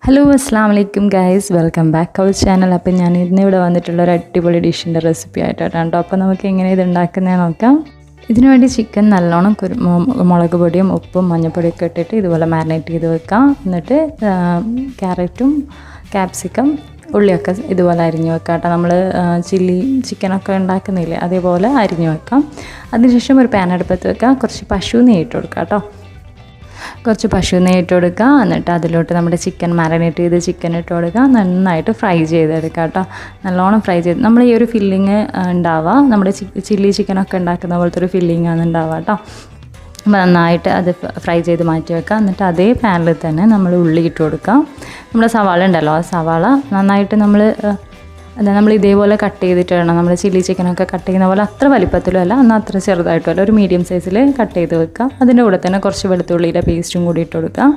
Hello അസ്സാം വലൈക്കും guys, welcome back our channel. അപ്പം ഞാൻ ഇന്നിവിടെ വന്നിട്ടുള്ള ഒരു അടിപൊളി ഡിഷിൻ്റെ റെസിപ്പി ആയിട്ടാണ് കേട്ടോ. അപ്പോൾ നമുക്ക് എങ്ങനെ ഇത് ഉണ്ടാക്കുന്നത് നോക്കാം. ഇതിനു വേണ്ടി ചിക്കൻ നല്ലോണം മുളക് പൊടിയും ഉപ്പും മഞ്ഞൾപ്പൊടിയൊക്കെ ഇട്ടിട്ട് ഇതുപോലെ മാരിനേറ്റ് ചെയ്ത് വെക്കാം. എന്നിട്ട് ക്യാരറ്റും ക്യാപ്സിക്കം ഉള്ളിയൊക്കെ ഇതുപോലെ അരിഞ്ഞ് വെക്കാം കേട്ടോ. നമ്മൾ ചിക്കനൊക്കെ ഉണ്ടാക്കുന്നില്ലേ, അതേപോലെ അരിഞ്ഞ് വെക്കാം. അതിനുശേഷം ഒരു പാൻ അടുപ്പത്ത് വെക്കാം. കുറച്ച് പശു നെയ്യ് ഇട്ട് കൊടുക്കാം കേട്ടോ. കുറച്ച് പശു നെയ്യ് ഇട്ട് കൊടുക്കുക. എന്നിട്ട് അതിലോട്ട് നമ്മുടെ ചിക്കൻ മാരിനേറ്റ് ചെയ്ത് ചിക്കൻ ഇട്ട് കൊടുക്കുക. നന്നായിട്ട് ഫ്രൈ ചെയ്തെടുക്കുക കേട്ടോ. നല്ലോണം ഫ്രൈ ചെയ്ത് നമ്മൾ ഈ ഒരു ഫില്ലിങ് ഉണ്ടാവുക, നമ്മുടെ ചില്ലി ചിക്കനൊക്കെ ഉണ്ടാക്കുന്ന പോലത്തെ ഒരു ഫില്ലിങ്ങാണ് ഉണ്ടാവുക കേട്ടോ. അപ്പോൾ നന്നായിട്ട് അത് ഫ്രൈ ചെയ്ത് മാറ്റി വെക്കുക. എന്നിട്ട് അതേ പാനിൽ തന്നെ നമ്മൾ ഉള്ളി ഇട്ട് കൊടുക്കുക. നമ്മുടെ സവാള ഉണ്ടല്ലോ, ആ സവാള നന്നായിട്ട് നമ്മൾ ഇതേപോലെ കട്ട് ചെയ്തിട്ട് വേണം. നമ്മൾ ചില്ലി ചിക്കനൊക്കെ കട്ട് ചെയ്യുന്ന പോലെ അത്ര വലിപ്പത്തിലും അല്ല, എന്നാൽ അത്ര ചെറുതായിട്ടുമല്ല, ഒരു മീഡിയം സൈസിൽ കട്ട് ചെയ്ത് വെക്കുക. അതിൻ്റെ കൂടെ തന്നെ കുറച്ച് വെളുത്തുള്ളിയുടെ പേസ്റ്റും കൂടി ഇട്ട് കൊടുക്കുക.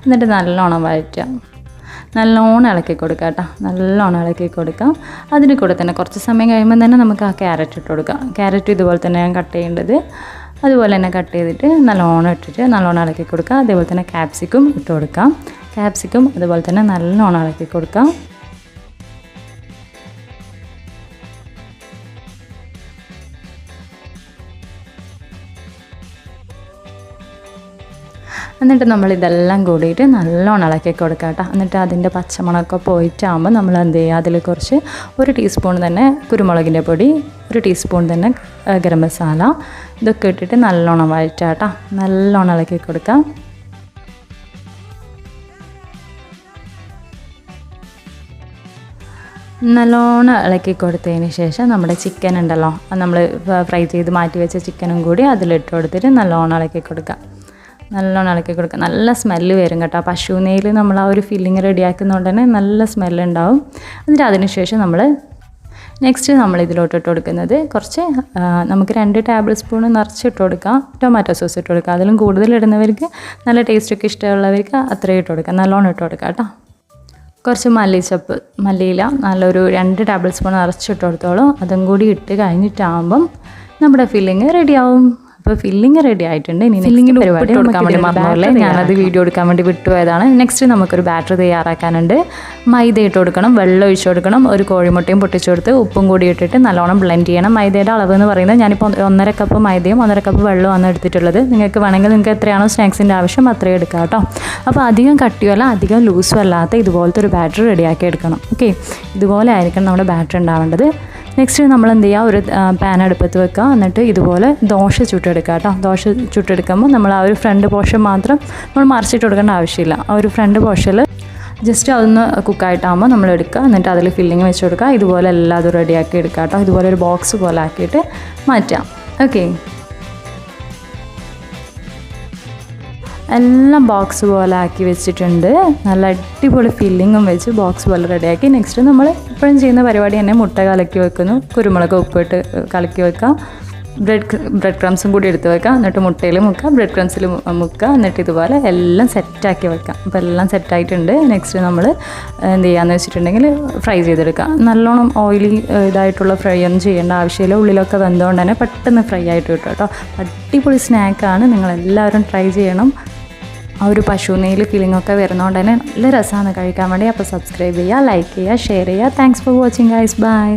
എന്നിട്ട് നല്ലോണം വഴറ്റുക, നല്ലോണം ഇളക്കി കൊടുക്കുക കേട്ടോ. നല്ലോണം ഇളക്കി കൊടുക്കുക. അതിന് കൂടെ തന്നെ കുറച്ച് സമയം കഴിയുമ്പോൾ തന്നെ നമുക്ക് ആ ക്യാരറ്റ് ഇട്ട് കൊടുക്കുക. ക്യാരറ്റ് ഇതുപോലെ തന്നെ ഞാൻ കട്ട് ചെയ്യേണ്ടത്, അതുപോലെ തന്നെ കട്ട് ചെയ്തിട്ട് നല്ലോണം ഇട്ടിട്ട് നല്ലോണം ഇളക്കി കൊടുക്കുക. അതേപോലെ തന്നെ ക്യാപ്സിക്കും ഇട്ട് കൊടുക്കാം. ക്യാപ്സിക്കും അതുപോലെ തന്നെ നല്ലോണം ഇളക്കി കൊടുക്കാം. എന്നിട്ട് നമ്മളിതെല്ലാം കൂടിയിട്ട് നല്ലോണം ഇളക്കി കൊടുക്കുക കേട്ടോ. എന്നിട്ട് അതിൻ്റെ പച്ചമണമൊക്കെ പോയിട്ടാകുമ്പോൾ നമ്മൾ എന്ത് ചെയ്യുക, അതിൽ കുറച്ച് 1 ടീസ്പൂൺ തന്നെ കുരുമുളകിൻ്റെ പൊടി, 1 ടീസ്പൂൺ തന്നെ ഗരം മസാല, ഇതൊക്കെ ഇട്ടിട്ട് നല്ലോണം വഴറ്റുക കേട്ടോ. നല്ലോണം ഇളക്കി കൊടുക്കുക. നല്ലോണം ഇളക്കി കൊടുത്തതിന് ശേഷം നമ്മുടെ ചിക്കൻ ഉണ്ടല്ലോ, നമ്മൾ ഫ്രൈ ചെയ്ത് മാറ്റി വെച്ച ചിക്കനും കൂടി അതിലിട്ട് കൊടുത്തിട്ട് നല്ലോണം ഇളക്കി കൊടുക്കുക. നല്ലോണം ഇളക്കി കൊടുക്കുക. നല്ല സ്മെല്ല് വരും കേട്ടോ. പശു നെയ്യിൽ നമ്മൾ ആ ഒരു ഫില്ലിങ് റെഡിയാക്കുന്നതുകൊണ്ട് തന്നെ നല്ല സ്മെല്ലുണ്ടാവും. എന്നിട്ട് അതിനുശേഷം നമ്മൾ ഇതിലോട്ട് ഇട്ട് കൊടുക്കുന്നത് കുറച്ച് നമുക്ക് 2 ടേബിൾ സ്പൂൺ നിറച്ചിട്ട് കൊടുക്കാം ടൊമാറ്റോ സോസ് ഇട്ട് കൊടുക്കുക. അതിലും കൂടുതൽ ഇടുന്നവർക്ക്, നല്ല ടേസ്റ്റൊക്കെ ഇഷ്ടമുള്ളവർക്ക് അത്രയും ഇട്ട് കൊടുക്കാം. നല്ലോണം ഇട്ട് കൊടുക്കാം കേട്ടോ. കുറച്ച് മല്ലിയില നല്ലൊരു 2 ടേബിൾ സ്പൂൺ നിറച്ചിട്ട് കൊടുത്തോളൂ. അതും കൂടി ഇട്ട് കഴിഞ്ഞിട്ടാകുമ്പം നമ്മുടെ ഫില്ലിങ് റെഡിയാവും. അപ്പോൾ ഫില്ലിങ് റെഡി ആയിട്ടുണ്ട്. ഇനി ഫില്ലിങ്ങിന് പരിപാടി കൊടുക്കാൻ വേണ്ടി മറന്നല്ലേ, ഞാനത് വീഡിയോ എടുക്കാൻ വേണ്ടി വിട്ടുപോയതാണ്. നെക്സ്റ്റ് നമുക്കൊരു ബാറ്റർ തയ്യാറാക്കാനുണ്ട്. മൈദ ഇട്ട് കൊടുക്കണം, വെള്ളം ഒഴിച്ച് കൊടുക്കണം, ഒരു കോഴിമുട്ടയും പൊട്ടിച്ചു കൊടുത്ത് ഉപ്പും കൂടി ഇട്ടിട്ട് നല്ലോണം ബ്ലെൻഡ് ചെയ്യണം. മൈദയുടെ അളവ് എന്ന് പറയുന്നത് ഞാനിപ്പോൾ 1.5 കപ്പ് മൈദയും 1.5 കപ്പ് വെള്ളമാണ് എടുത്തിട്ടുള്ളത്. നിങ്ങൾക്ക് വേണമെങ്കിൽ നിങ്ങൾക്ക് എത്രയാണോ സ്നാക്സിൻ്റെ ആവശ്യം അത്രയും എടുക്കാം കേട്ടോ. അപ്പോൾ അധികം കട്ടിയല്ല അധികം ലൂസും അല്ലാത്ത ഇതുപോലത്തെ ഒരു ബാറ്റർ റെഡിയാക്കി എടുക്കണം. ഓക്കെ, ഇതുപോലെ ആയിരിക്കണം നമ്മുടെ ബാറ്റർ ഉണ്ടാവേണ്ടത്. നെക്സ്റ്റ് നമ്മൾ എന്ത് ചെയ്യുക, ഒരു പാൻ അടുപ്പത്ത് വെക്കുക. എന്നിട്ട് ഇതുപോലെ ദോശ ചുട്ടെടുക്കുക കേട്ടോ. ദോശ ചുട്ടെടുക്കുമ്പോൾ നമ്മൾ ആ ഒരു ഫ്രണ്ട് പോർഷൻ മാത്രം നമ്മൾ മറിച്ചിട്ട് കൊടുക്കേണ്ട ആവശ്യമില്ല. ആ ഒരു ഫ്രണ്ട് പോർഷനിൽ ജസ്റ്റ് അതൊന്ന് കുക്കായിട്ടാകുമ്പോൾ നമ്മൾ എടുക്കുക. എന്നിട്ട് അതിൽ ഫില്ലിങ് വെച്ച് കൊടുക്കുക. ഇതുപോലെ എല്ലാതും റെഡിയാക്കി എടുക്കുക കേട്ടോ. ഇതുപോലെ ഒരു ബോക്സ് പോലെ ആക്കിയിട്ട് മാറ്റാം. ഓക്കെ, എല്ലാം ബോക്സ് പോലെ ആക്കി വെച്ചിട്ടുണ്ട്. നല്ല അടിപൊളി ഫില്ലിങ്ങും വെച്ച് ബോക്സ് പോലെ റെഡിയാക്കി. നെക്സ്റ്റ് നമ്മൾ ഇപ്പോഴും ചെയ്യുന്ന പരിപാടി തന്നെ മുട്ട കലക്കി വെക്കുന്നു. കുരുമുളക് ഉപ്പിട്ട് കലക്കി വെക്കാം. ബ്രെഡ് ക്രംസും കൂടി എടുത്ത് വെക്കാം. എന്നിട്ട് മുട്ടയിൽ മുക്കുക, ബ്രെഡ് ക്രംസിൽ മുക്കുക. എന്നിട്ട് ഇതുപോലെ എല്ലാം സെറ്റാക്കി വെക്കാം. അപ്പോൾ എല്ലാം സെറ്റായിട്ടുണ്ട്. നെക്സ്റ്റ് നമ്മൾ എന്ത് ചെയ്യാന്ന് വെച്ചിട്ടുണ്ടെങ്കിൽ ഫ്രൈ ചെയ്തെടുക്കുക. നല്ലോണം ഓയിലി ഇതായിട്ടുള്ള ഫ്രൈ ഒന്നും ചെയ്യേണ്ട ആവശ്യമില്ല. ഉള്ളിലൊക്കെ വെന്തോണ്ട് തന്നെ പെട്ടെന്ന് ഫ്രൈ ആയിട്ട് കിട്ടും കേട്ടോ. അടിപൊളി സ്നാക്കാണ്, നിങ്ങളെല്ലാവരും ട്രൈ ചെയ്യണം. ആ ഒരു പശു നെയ്യിൽ ഫീലിങ്ങൊക്കെ വരുന്നതുകൊണ്ട് തന്നെ നല്ല രസമാണ് കഴിക്കാൻ വേണ്ടി. അപ്പോൾ സബ്സ്ക്രൈബ് ചെയ്യുക, ലൈക്ക് ചെയ്യുക, ഷെയർ ചെയ്യുക. Thanks for watching guys, by.